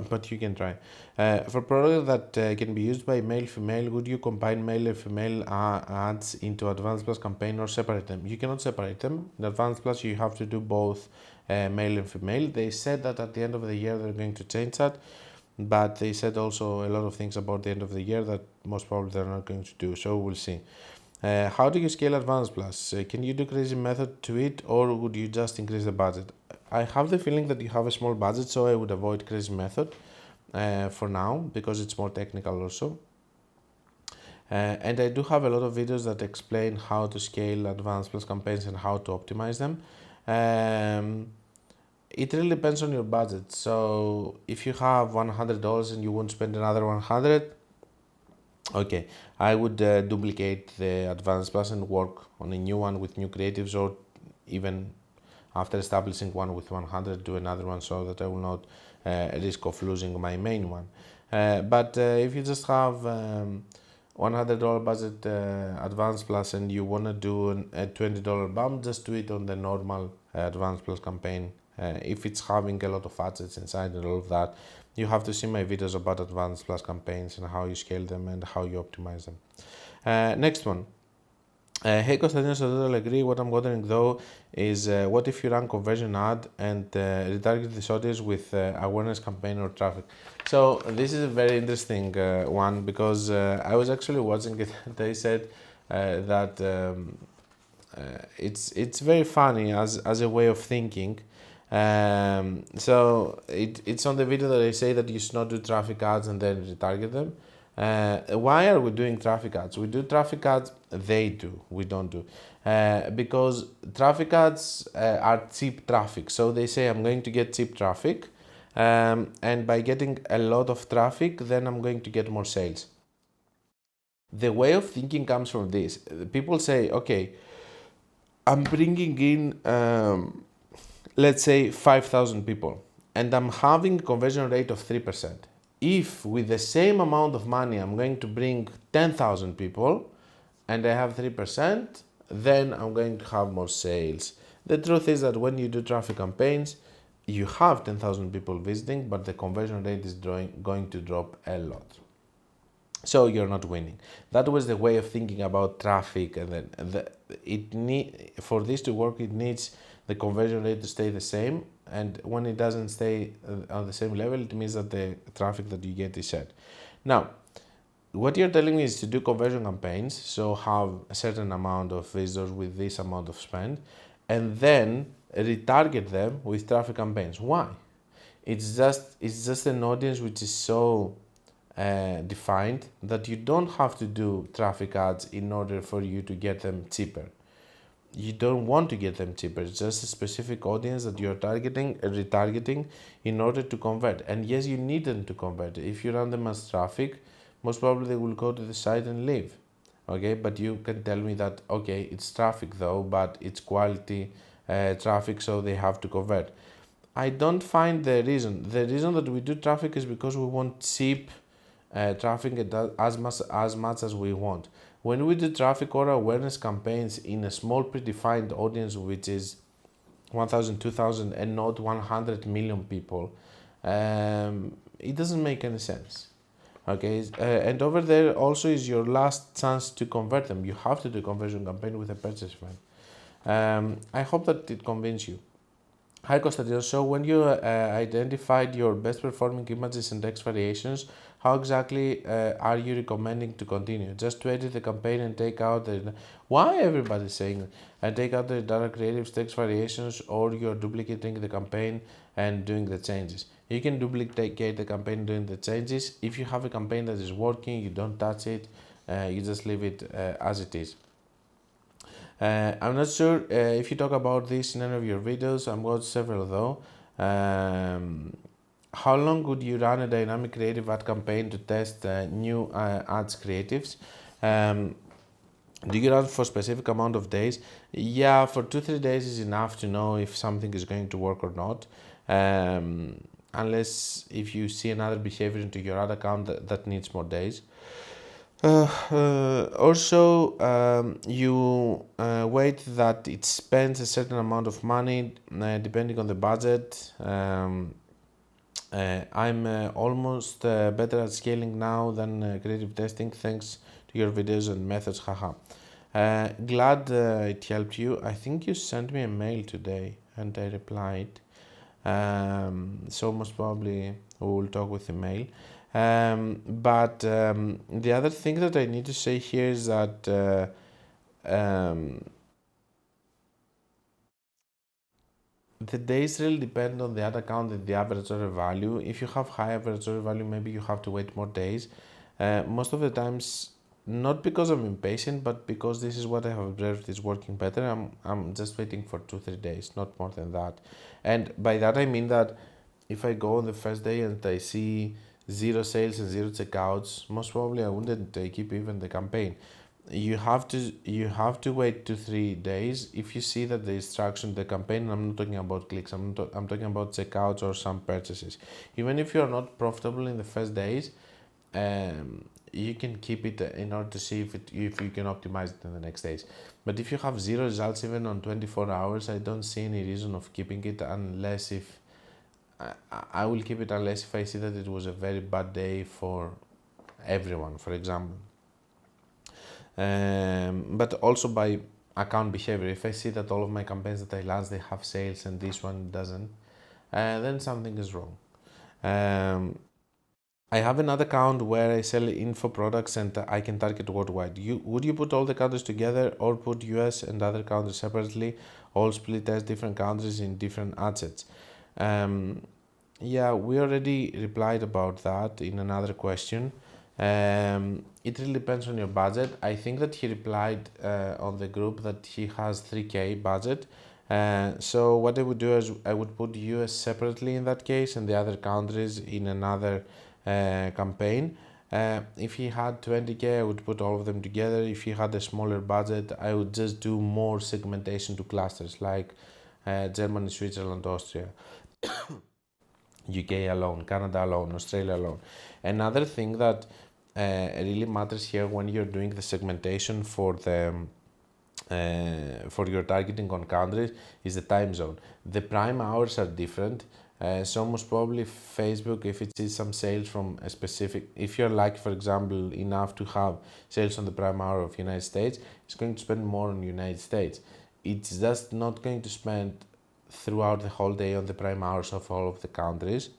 but you can try. For products that can be used by male, female, would you combine male and female ads into Advanced Plus campaign or separate them? You cannot separate them. In Advanced Plus, you have to do both male and female. They said that at the end of the year they're going to change that, but they said also a lot of things about the end of the year that most probably they're not going to do, so we'll see. How do you scale Advanced Plus? Can you do crazy method to it, or would you just increase the budget? I have the feeling that you have a small budget, so I would avoid crazy method for now, because it's more technical also. And I do have a lot of videos that explain how to scale Advanced Plus campaigns and how to optimize them. It really depends on your budget. So if you have $100 and you want to spend another 100, okay, I would duplicate the Advanced Plus and work on a new one with new creatives, or even after establishing one with 100, do another one, so that I will not risk of losing my main one. But if you just have $100 budget Advanced Plus and you want to do a $20 bump, just do it on the normal Advanced Plus campaign. If it's having a lot of assets inside and all of that, you have to see my videos about Advanced Plus campaigns and how you scale them and how you optimize them. Next one. Hey Konstantinos, I totally agree. What I'm wondering though is what if you run conversion ad and retarget this audience with awareness campaign or traffic? So this is a very interesting one, because I was actually watching it. They said that it's very funny as a way of thinking. So it's on the video that I say that you should not do traffic ads and then retarget them. Why are we doing traffic ads? We do traffic ads, they do, we don't do. Because traffic ads are cheap traffic. So they say I'm going to get cheap traffic, and by getting a lot of traffic, then I'm going to get more sales. The way of thinking comes from this. People say, okay, I'm bringing in let's say 5,000 people, and I'm having a conversion rate of 3%. If with the same amount of money I'm going to bring 10,000 people and I have 3%, then I'm going to have more sales. The truth is that when you do traffic campaigns, you have 10,000 people visiting, but the conversion rate is going to drop a lot. So you're not winning. That was the way of thinking about traffic, and then for this to work, it needs the conversion rate to stay the same. And when it doesn't stay on the same level, it means that the traffic that you get is set. Now, what you're telling me is to do conversion campaigns, so have a certain amount of visitors with this amount of spend, and then retarget them with traffic campaigns. Why? It's just an audience which is so defined that you don't have to do traffic ads in order for you to get them cheaper. You don't want to get them cheaper. It's just a specific audience that you're targeting, retargeting in order to convert. And yes, you need them to convert. If you run them as traffic, most probably they will go to the site and leave. Okay, but you can tell me that, okay, it's traffic though, but it's quality traffic, so they have to convert. I don't find the reason. The reason that we do traffic is because we want cheap traffic as much as we want. When we do traffic or awareness campaigns in a small predefined audience, which is 1,000, 2,000, and not 100 million people, it doesn't make any sense. Okay, and over there also is your last chance to convert them. You have to do a conversion campaign with a purchase plan. I hope that it convinced you. Hi Konstantinos, so when you identified your best performing images and text variations, how exactly are you recommending to continue? Just to edit the campaign and take out the... Why everybody's saying take out the data creatives, text variations, or you're duplicating the campaign and doing the changes? You can duplicate the campaign doing the changes. If you have a campaign that is working, you don't touch it, you just leave it as it is. I'm not sure if you talk about this in any of your videos. I'm got several though. How long would you run a dynamic creative ad campaign to test new ads creatives? Do you run for specific amount of days? Yeah, for 2-3 days is enough to know if something is going to work or not. Unless if you see another behavior into your ad account that needs more days. Also, you wait that it spends a certain amount of money depending on the budget. I'm almost better at scaling now than creative testing thanks to your videos and methods. Haha. Glad it helped you. I think you sent me a mail today and I replied. So most probably we will talk with email. But the other thing that I need to say here is that the days really depend on the ad account and the average order value. If you have high average order value, maybe you have to wait more days. Most of the times, not because I'm impatient, but because this is what I have observed is working better. I'm just waiting for 2-3 days, not more than that. And by that I mean that if I go on the first day and I see 0 sales and 0 checkouts, most probably I wouldn't keep even the campaign. You have to wait 2-3 days. If you see that there is traction in the campaign, I'm not talking about clicks, I'm talking about checkouts or some purchases. Even if you're not profitable in the first days, you can keep it in order to see if you can optimize it in the next days. But if you have 0 results even on 24 hours, I don't see any reason of keeping it unless if I will keep it unless if I see that it was a very bad day for everyone, for example. But also by account behavior. If I see that all of my campaigns that I launch, they have sales and this one doesn't, then something is wrong. I have another account where I sell info products and I can target worldwide. Would you put all the countries together or put US and other countries separately, all split as different countries in different ad sets? Yeah, we already replied about that in another question. It really depends on your budget. I think that he replied on the group that he has 3K budget. So what I would do is I would put US separately in that case and the other countries in another campaign. If he had 20K, I would put all of them together. If he had a smaller budget, I would just do more segmentation to clusters, like Germany, Switzerland, Austria, UK alone, Canada alone, Australia alone. Another thing that really matters here when you're doing the segmentation for your targeting on countries is the time zone. The prime hours are different. So most probably Facebook, if it sees some sales from a specific, if you're lucky, for example, enough to have sales on the prime hour of United States, it's going to spend more on United States. It's just not going to spend throughout the whole day on the prime hours of all of the countries.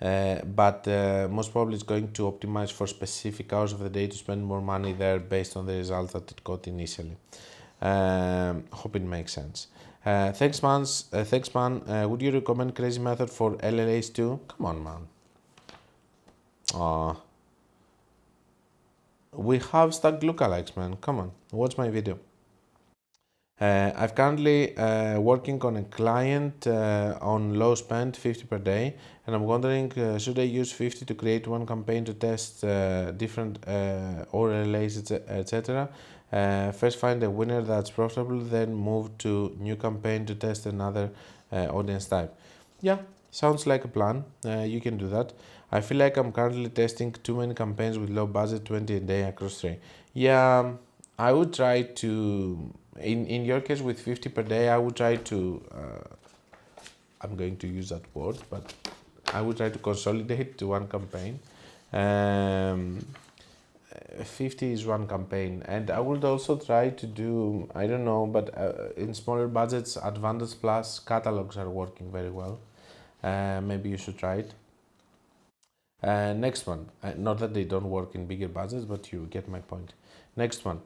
But most probably it's going to optimize for specific hours of the day to spend more money there based on the results that it got initially. Hope it makes sense. Thanks, man. Would you recommend crazy method for LLAs too? Come on, man. Aw. We have stacked lookalikes, man. Come on, watch my video. I've currently working on a client on low spend 50 per day, and I'm wondering should I use 50 to create one campaign to test different ORLAs, etc. First find a winner that's profitable, then move to new campaign to test another audience type. Yeah, sounds like a plan. You can do that. I feel like I'm currently testing too many campaigns with low budget, 20 a day across three. Yeah, I would try to, in your case with 50 per day, I would try to, I'm going to use that word, but I would try to consolidate to one campaign. 50 is one campaign, and I would also try to do, I don't know, but in smaller budgets, Advantage Plus catalogs are working very well. Maybe you should try it. Next one, not that they don't work in bigger budgets, but you get my point. Next one.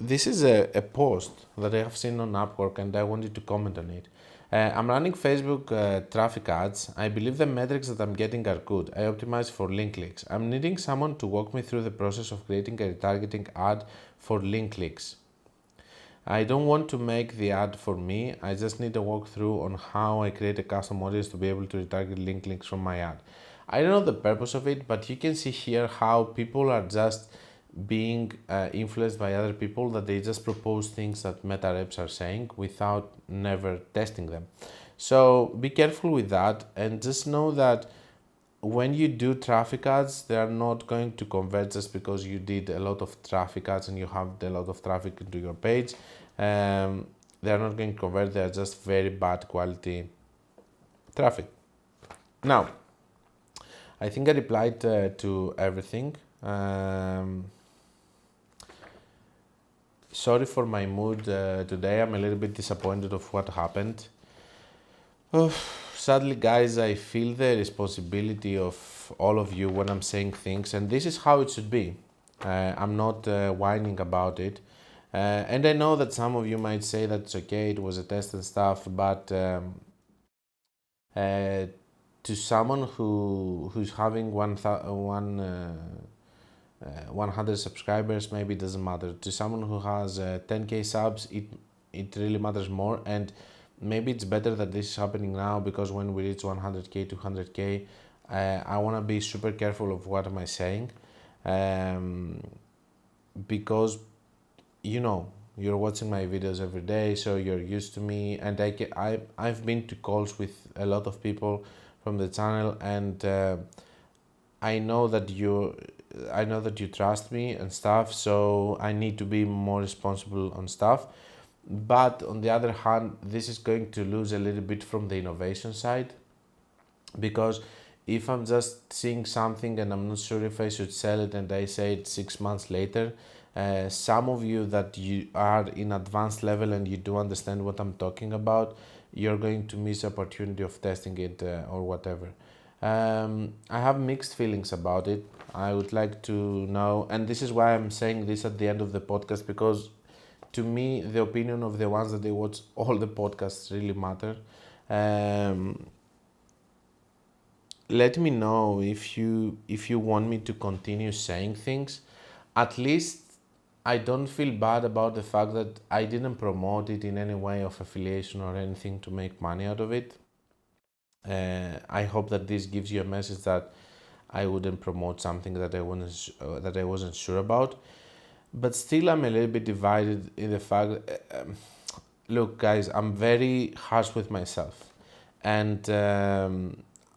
This is a post that I have seen on Upwork and I wanted to comment on it. I'm running Facebook traffic ads. I believe the metrics that I'm getting are good. I optimize for link clicks. I'm needing someone to walk me through the process of creating a retargeting ad for link clicks. I don't want to make the ad for me. I just need a walkthrough on how I create a custom audience to be able to retarget link clicks from my ad. I don't know the purpose of it, but you can see here how people are just being influenced by other people, that they just propose things that meta reps are saying without never testing them. So be careful with that, and just know that when you do traffic ads, they are not going to convert just because you did a lot of traffic ads and you have a lot of traffic into your page. They are not going to convert. They are just very bad quality traffic. Now, I think I replied to everything. Sorry for my mood today. I'm a little bit disappointed of what happened. Sadly, guys, I feel the responsibility of all of you when I'm saying things, and this is how it should be. I'm not whining about it. And I know that some of you might say that it's okay, it was a test and stuff, but to someone who's having 100 subscribers, maybe it doesn't matter. To someone who has 10k subs, it really matters more. And maybe it's better that this is happening now, because when we reach 100k, 200k, I want to be super careful of what am I saying, because you know you're watching my videos every day, so you're used to me, and I've been to calls with a lot of people from the channel, and I know that you trust me and stuff, so I need to be more responsible on stuff. But on the other hand, this is going to lose a little bit from the innovation side, because if I'm just seeing something and I'm not sure if I should sell it, and I say it 6 months later, some of you that you are in advanced level and you do understand what I'm talking about, you're going to miss opportunity of testing it or whatever. I have mixed feelings about it. I would like to know, and this is why I'm saying this at the end of the podcast, because to me, the opinion of the ones that they watch all the podcasts really matter. Let me know if you want me to continue saying things. At least I don't feel bad about the fact that I didn't promote it in any way of affiliation or anything to make money out of it. I hope that this gives you a message that I wouldn't promote something that I wasn't sure about. but still I'm a little bit divided in the fact, look guys, I'm very harsh with myself, and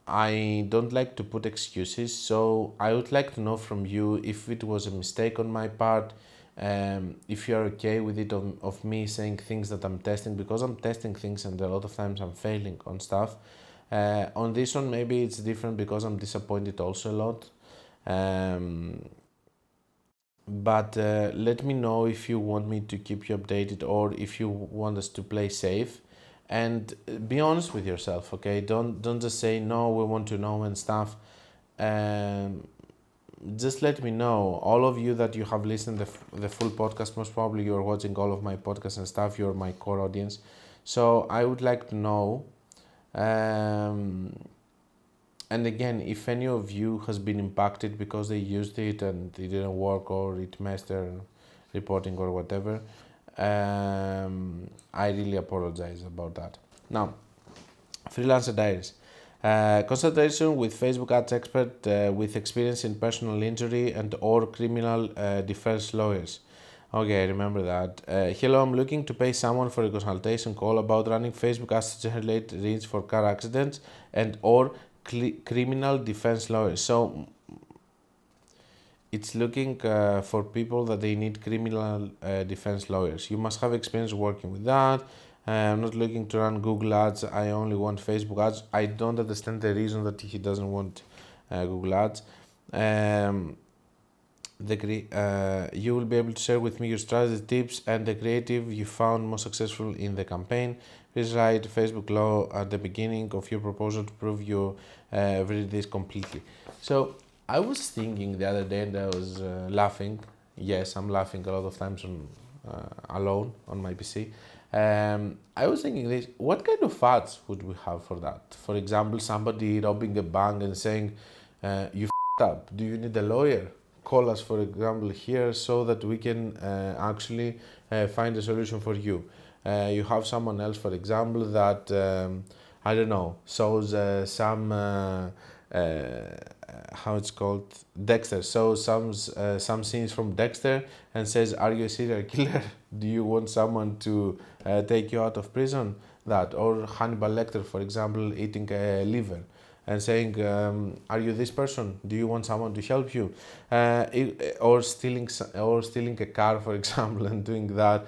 I don't like to put excuses, so I would like to know from you if it was a mistake on my part, if you're okay with it, of me saying things that I'm testing, because I'm testing things and a lot of times I'm failing on stuff. On this one maybe it's different because I'm disappointed also a lot. um, but let me know if you want me to keep you updated, or if you want us to play safe, and be honest with yourself, okay? Don't just say no, we want to know and stuff. um, just let me know. All of you that you have listened the full podcast, most probably you're watching all of my podcasts and stuff, you're my core audience, so I would like to know. um, and again, if any of you has been impacted because they used it and it didn't work, or it messed their reporting or whatever, I really apologize about that. Now, Freelancer Diaries. Consultation with Facebook ads expert with experience in personal injury and or criminal defense lawyers. Okay, I remember that. Hello, I'm looking to pay someone for a consultation call about running Facebook ads to generate leads for car accidents and or criminal defense lawyers. So it's looking for people that they need criminal defense lawyers. You must have experience working with that. I'm not looking to run Google ads. I only want Facebook ads. I don't understand the reason that he doesn't want Google ads. You will be able to share with me your strategy tips and the creative you found most successful in the campaign. Please write Facebook law at the beginning of your proposal to prove you read this completely. So I was thinking the other day, and I was laughing. Yes, I'm laughing a lot of times alone on my PC. I was thinking this: what kind of ads would we have for that? For example, somebody robbing a bank and saying, "You f***ed up. Do you need a lawyer? Call us, for example, here so that we can actually find a solution for you." You have someone else, for example, that I don't know, shows how it's called, Dexter. So some scenes from Dexter and says, "Are you a serial killer? Do you want someone to take you out of prison?" That, or Hannibal Lecter, for example, eating a liver and saying, "Are you this person? Do you want someone to help you?" Or stealing a car, for example, and doing that.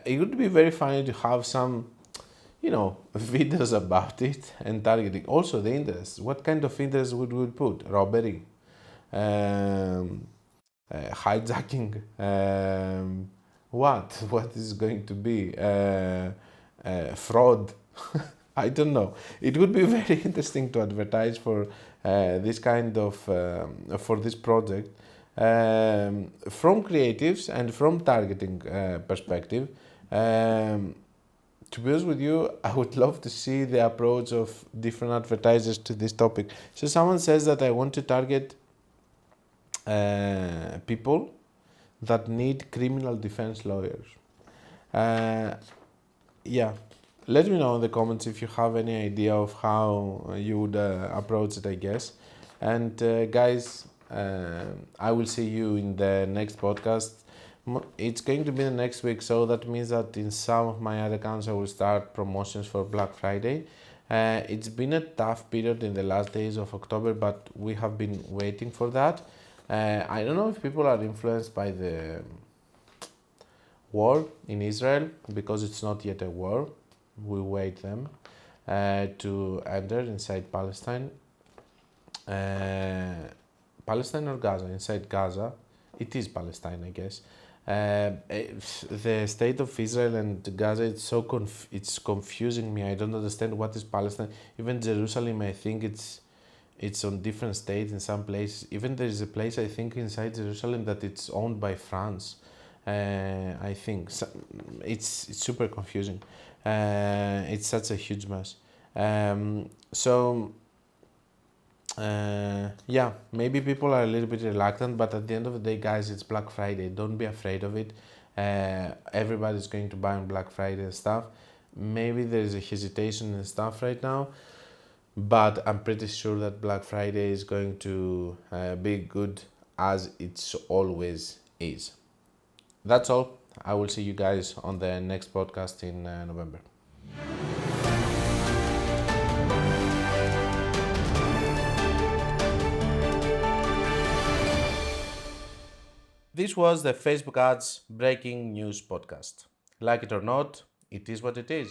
It would be very funny to have some, videos about it and targeting. Also, the interest. What kind of interest would we put? Robbery, hijacking. What is going to be? Fraud. I don't know. It would be very interesting to advertise for this kind of for this project from creatives and from targeting perspective. To be honest with you, I would love to see the approach of different advertisers to this topic. So someone says that I want to target people that need criminal defense lawyers. Uh, yeah, let me know in the comments if you have any idea of how you would approach it, I guess. And guys, I will see you in the next podcast. It's going to be the next week, so that means that in some of my other accounts I will start promotions for Black Friday. It's been a tough period in the last days of October, but we have been waiting for that. I don't know if people are influenced by the war in Israel, because it's not yet a war. We wait them to enter inside Palestine. Palestine or Gaza? Inside Gaza. It is Palestine, I guess. The state of Israel and Gaza, it's confusing me. I don't understand what is Palestine. Even Jerusalem, I think it's on different states in some places. Even there is a place, I think, inside Jerusalem that it's owned by France. I think so, it's super confusing. It's such a huge mess. So yeah, maybe people are a little bit reluctant, but at the end of the day, guys, it's Black Friday. Don't be afraid of it. Everybody's going to buy on Black Friday and stuff. Maybe there is a hesitation and stuff right now, but I'm pretty sure that Black Friday is going to be good, as it always is. That's all. I will see you guys on the next podcast in November. This was the Facebook Ads Breaking News Podcast. Like it or not, it is what it is.